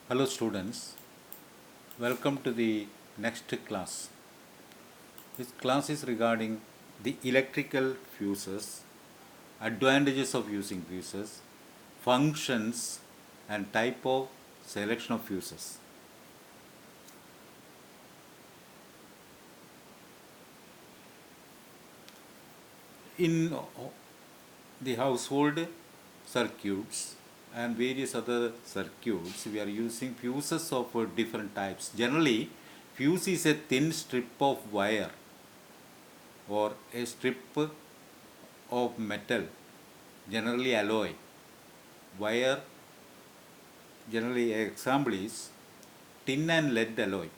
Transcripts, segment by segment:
Hello students, welcome to the next class. This class is regarding the electrical fuses, advantages of using fuses, functions and type of selection of fuses. In the household circuits and various other circuits, we are using fuses of different types. Generally, fuse is a thin strip of wire or a strip of metal, generally alloy. Wire, generally example is tin and lead alloy,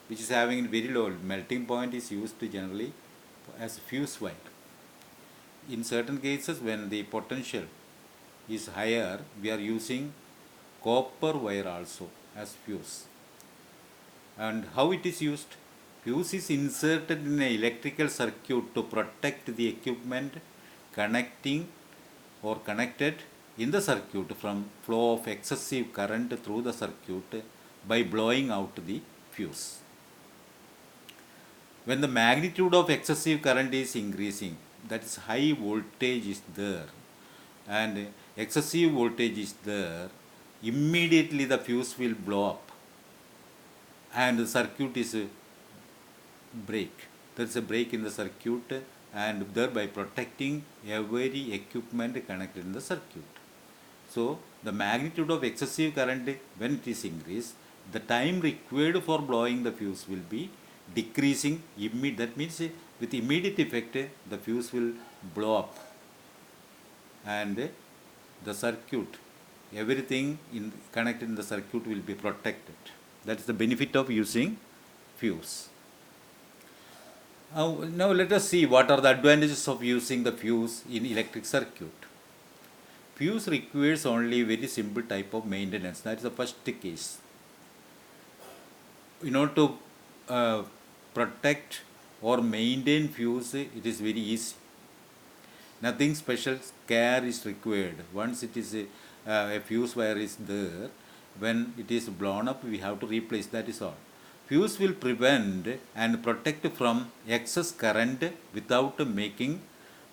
which is having very low melting point, is used generally as fuse wire. In certain cases, when the potential is higher, we are using copper wire also as fuse. And how it is used? Fuse is inserted in an electrical circuit to protect the equipment connecting or connected in the circuit from flow of excessive current through the circuit by blowing out the fuse. When the magnitude of excessive current is increasing, that is high voltage is there and excessive voltage is there, immediately the fuse will blow up and the circuit is break. There is a break in the circuit and thereby protecting every equipment connected in the circuit. So the magnitude of excessive current, when it is increased, the time required for blowing the fuse will be decreasing. That means with immediate effect the fuse will blow up and the circuit, everything connected in the circuit will be protected. That is the benefit of using fuse. Now let us see what are the advantages of using the fuse in electric circuit. Fuse requires only very simple type of maintenance. That is the first case. In order to protect or maintain fuse, it is very easy. Nothing special care is required. Once it is a fuse wire is there, when it is blown up, we have to replace. That is all. Fuse will prevent and protect from excess current without making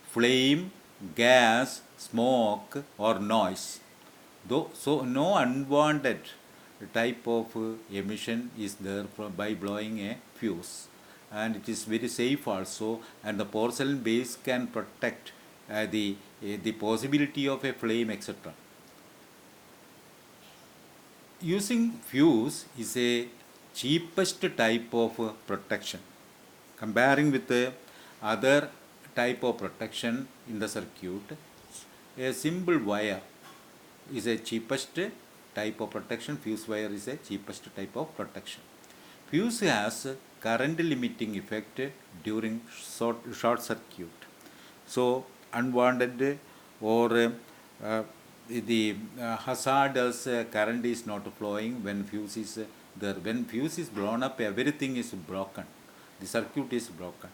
flame, gas, smoke or noise. So no unwanted type of emission is there by blowing a fuse, and it is very safe also, and the porcelain base can protect the possibility of a flame, etc. Using fuse is a cheapest type of protection. Comparing with the other type of protection in the circuit, a simple wire is a cheapest type of protection. Fuse wire is a cheapest type of protection. Fuse has current limiting effect during short circuit. So unwanted or the hazardous current is not flowing when fuse is there. When fuse is blown up, everything is broken. The circuit is broken.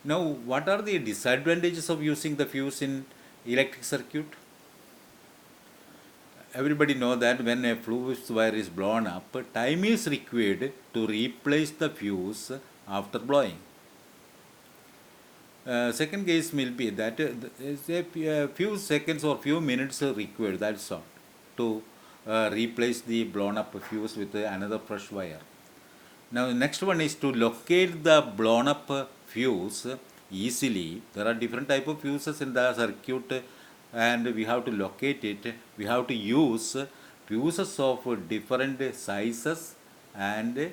Now, what are the disadvantages of using the fuse in electric circuit? Everybody know that when a fuse wire is blown up, time is required to replace the fuse after blowing. Second case will be that a few seconds or few minutes are required, that's all, to replace the blown up fuse with another fresh wire. Now the next one is to locate the blown up fuse easily. There are different type of fuses in the circuit and we have to locate it. We have to use fuses of different sizes and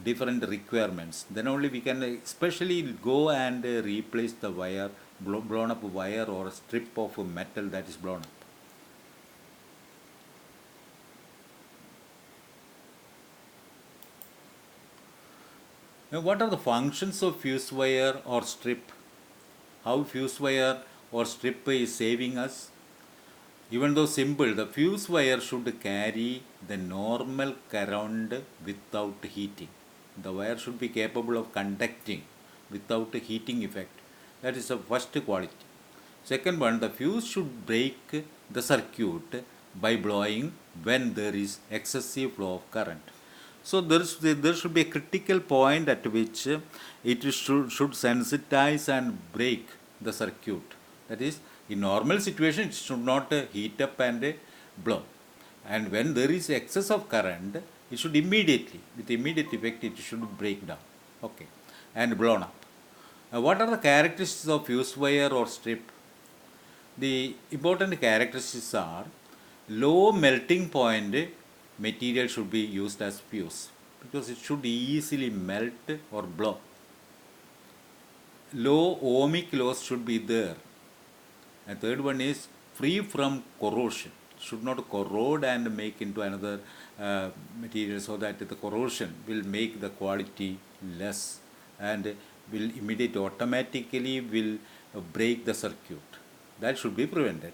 different requirements. Then only we can especially go and replace the wire, blown up wire or a strip of metal that is blown up. Now, what are the functions of fuse wire or strip? How fuse wire or strip is saving us? Even though simple, the fuse wire should carry the normal current without heating. The wire should be capable of conducting without heating effect. That is the first quality. Second one, the fuse should break the circuit by blowing when there is excessive flow of current. So there should be a critical point at which should sensitize and break the circuit. That is, in normal situation, it should not heat up and blow. And when there is excess of current, it should immediately, with immediate effect, it should break down, okay, and blown up. What are the characteristics of fuse wire or strip? The important characteristics are low melting point material should be used as fuse because it should easily melt or blow. Low ohmic loss should be there. And third one is free from corrosion. Should not corrode and make into another material so that the corrosion will make the quality less and will immediately automatically will break the circuit. That should be prevented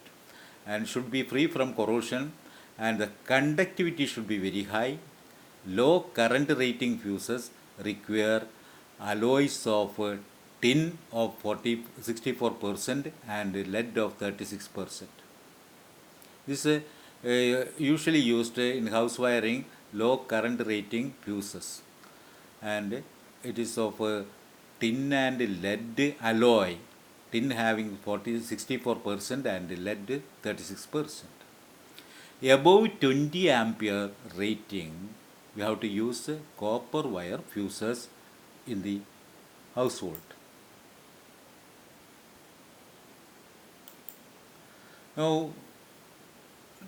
and should be free from corrosion, and the conductivity should be very high. Low current rating fuses require alloys of tin of 64% and lead of 36%. This is usually used in house wiring low current rating fuses, and it is of tin and lead alloy, tin having 64% and lead 36%. Above 20 ampere rating, we have to use copper wire fuses in the household. Now,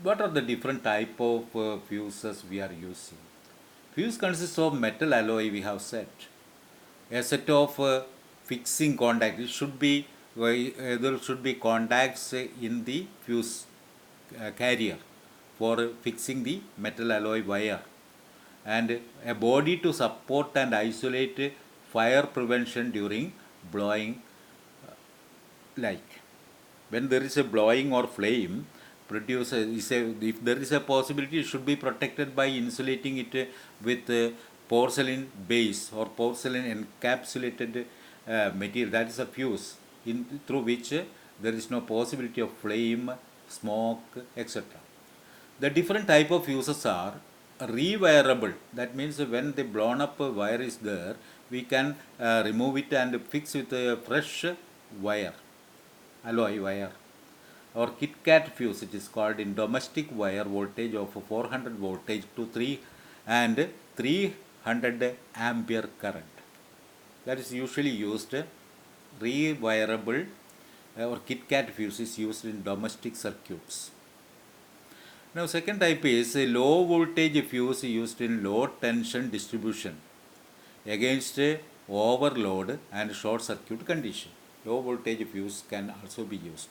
what are the different type of fuses we are using? Fuse consists of metal alloy, we have said. A set of fixing contacts. It should be there should be contacts in the fuse carrier for fixing the metal alloy wire, and a body to support and isolate fire prevention during blowing, like when there is a blowing or flame produce if there is a possibility, it should be protected by insulating it with porcelain base or porcelain encapsulated material, that is a fuse through which there is no possibility of flame, smoke, etc. The different type of fuses are rewirable. That means when the blown up wire is there, we can remove it and fix with a fresh wire, alloy wire. Or Kit Kat fuse, it is called, in domestic wire voltage of 400 voltage to 3 and 300 ampere current. That is usually used. Rewirable or Kit Kat fuse is used in domestic circuits. Now, second type is a low voltage fuse used in low tension distribution against overload and short circuit condition. Low voltage fuse can also be used.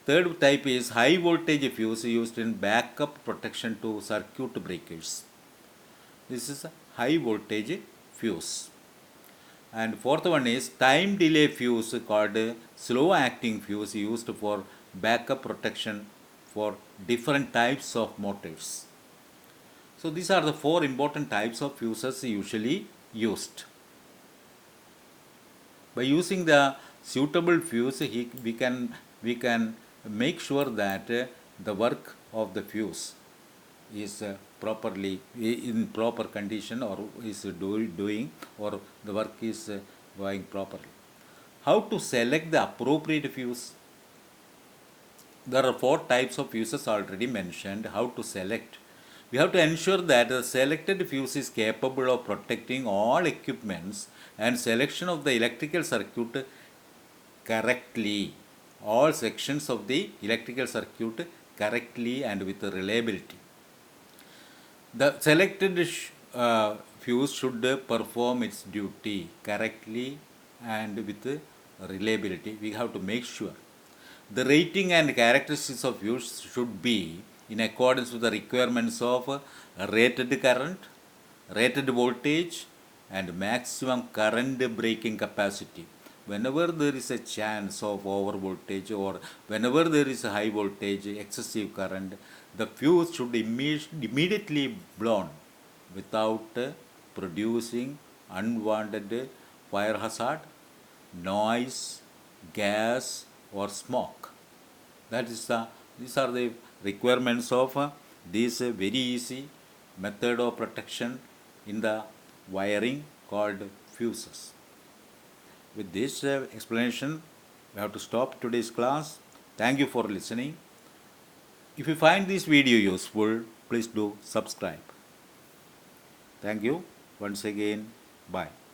Third type is high voltage fuse used in backup protection to circuit breakers. This is a high voltage fuse. And fourth one is time delay fuse called slow acting fuse used for backup protection for different types of motors. So these are the four important types of fuses usually used. By using the suitable fuse, we can make sure that the work of the fuse is properly in proper condition, or is doing, or the work is going properly. How to select the appropriate fuse? There are four types of fuses already mentioned. How to select? We have to ensure that the selected fuse is capable of protecting all equipments and selection of the electrical circuit correctly. All sections of the electrical circuit correctly and with reliability. The selected fuse should perform its duty correctly and with reliability. We have to make sure. The rating and characteristics of fuse should be in accordance with the requirements of rated current, rated voltage, and maximum current breaking capacity. Whenever there is a chance of over voltage, or whenever there is a high voltage, excessive current, the fuse should immediately blown without producing unwanted fire hazard, noise, gas, or smoke. That is the These are the requirements of this very easy method of protection in the wiring called fuses. With this explanation, we have to stop today's class. Thank you for listening. If you find this video useful, please do subscribe. Thank you once again. Bye.